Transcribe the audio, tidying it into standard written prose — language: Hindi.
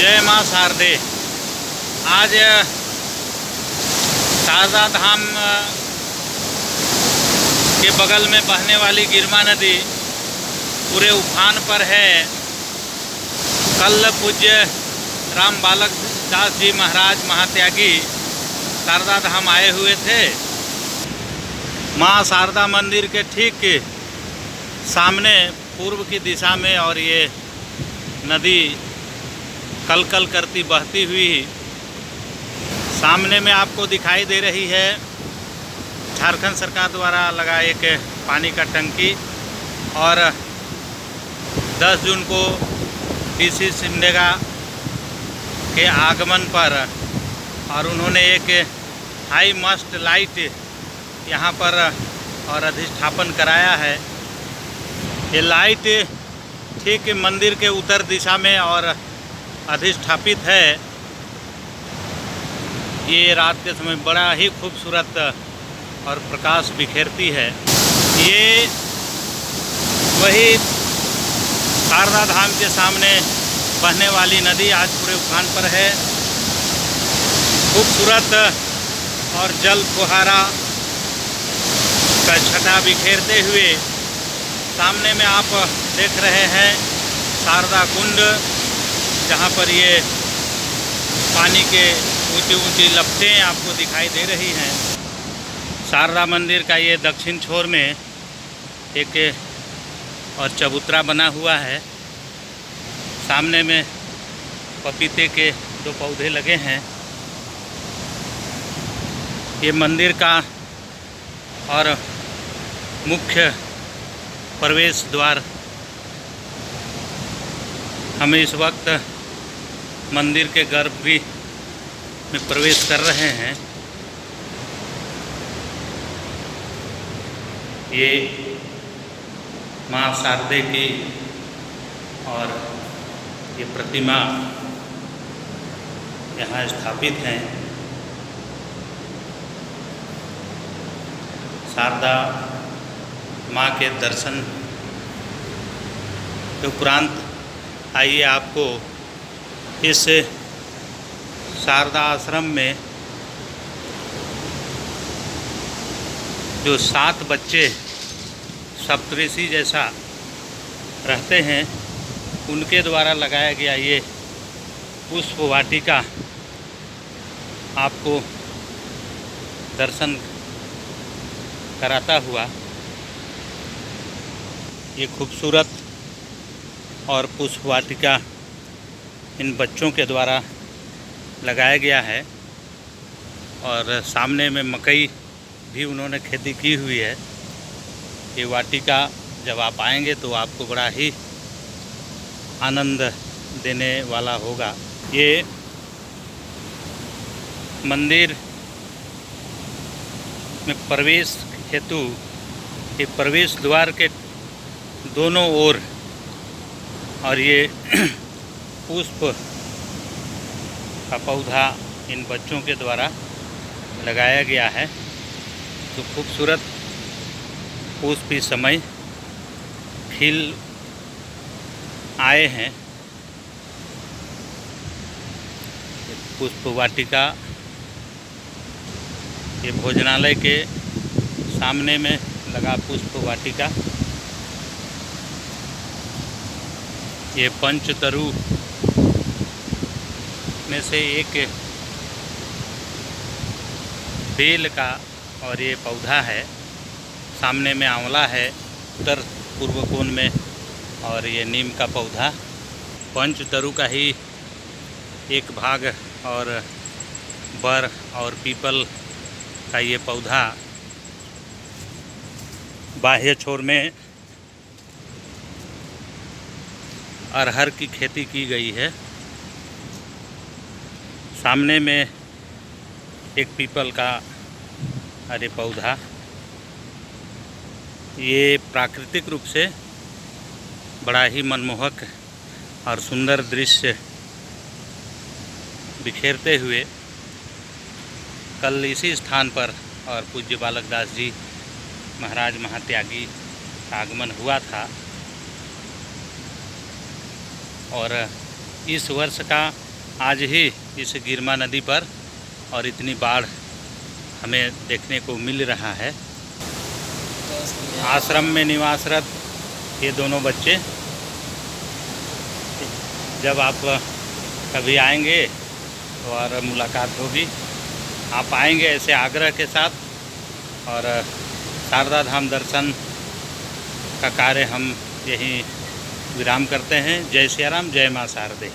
जय माँ शारदे। आज शारदा धाम के बगल में बहने वाली गिरमा नदी पूरे उफान पर है। कल पूज्य राम बालक दास जी महाराज महात्यागी शारदा धाम आए हुए थे। माँ शारदा मंदिर के ठीक सामने पूर्व की दिशा में और ये नदी कल कल करती बहती हुई सामने में आपको दिखाई दे रही है। झारखंड सरकार द्वारा लगा एक पानी का टंकी और 10 जून को डीसी सिमडेगा के आगमन पर और उन्होंने एक हाई मस्ट लाइट यहाँ पर और अधिष्ठापन कराया है। ये लाइट ठीक मंदिर के उत्तर दिशा में और अधिष्ठापित है। ये रात के समय बड़ा ही खूबसूरत और प्रकाश बिखेरती है। ये वही शारदा धाम के सामने बहने वाली नदी आज पूरे उफान पर है। खूबसूरत और जल फुहारा का छटा बिखेरते हुए सामने में आप देख रहे हैं शारदा कुंड, जहाँ पर ये पानी के ऊंची ऊंची लपटें आपको दिखाई दे रही हैं। शारदा मंदिर का ये दक्षिण छोर में एक और चबूतरा बना हुआ है। सामने में पपीते के 2 पौधे लगे हैं। ये मंदिर का और मुख्य प्रवेश द्वार। हम इस वक्त मंदिर के गर्भगृह में प्रवेश कर रहे हैं। ये माँ शारदे की और ये प्रतिमा यहाँ स्थापित हैं। शारदा माँ के दर्शन के उपरांत आइए आपको इस शारदा आश्रम में जो 7 बच्चे सप्तऋषि जैसा रहते हैं उनके द्वारा लगाया गया ये पुष्प वाटिका आपको दर्शन कराता हुआ। ये खूबसूरत और पुष्प वाटिका इन बच्चों के द्वारा लगाया गया है और सामने में मकई भी उन्होंने खेती की हुई है। ये वाटिका जब आप आएंगे तो आपको बड़ा ही आनंद देने वाला होगा। ये मंदिर में प्रवेश हेतु ये प्रवेश द्वार के दोनों ओर और ये पुष्प का पौधा इन बच्चों के द्वारा लगाया गया है। तो खूबसूरत पुष्प इस समय खिल आए हैं। पुष्प वाटिका ये भोजनालय के सामने में लगा पुष्प वाटिका। ये पंचतरु में से एक बेल का और ये पौधा है। सामने में आंवला है उत्तर पूर्व कोण में और ये नीम का पौधा। पंचतरु का ही एक भाग और बर और पीपल का ये पौधा बाह्य छोर में अरहर की खेती की गई है। सामने में एक पीपल का अरे पौधा। ये प्राकृतिक रूप से बड़ा ही मनमोहक और सुंदर दृश्य बिखेरते हुए कल इसी स्थान पर और पूज्य बालक दास जी महाराज महात्यागी का आगमन हुआ था। और इस वर्ष का आज ही इस गिरमा नदी पर और इतनी बाढ़ हमें देखने को मिल रहा है। आश्रम में निवासरत ये दोनों बच्चे, जब आप कभी आएंगे तो और मुलाकात होगी। आप आएंगे ऐसे आग्रह के साथ, और शारदा धाम दर्शन का कार्य हम यहीं विराम करते हैं। जय सिया राम, जय माँ शारदे।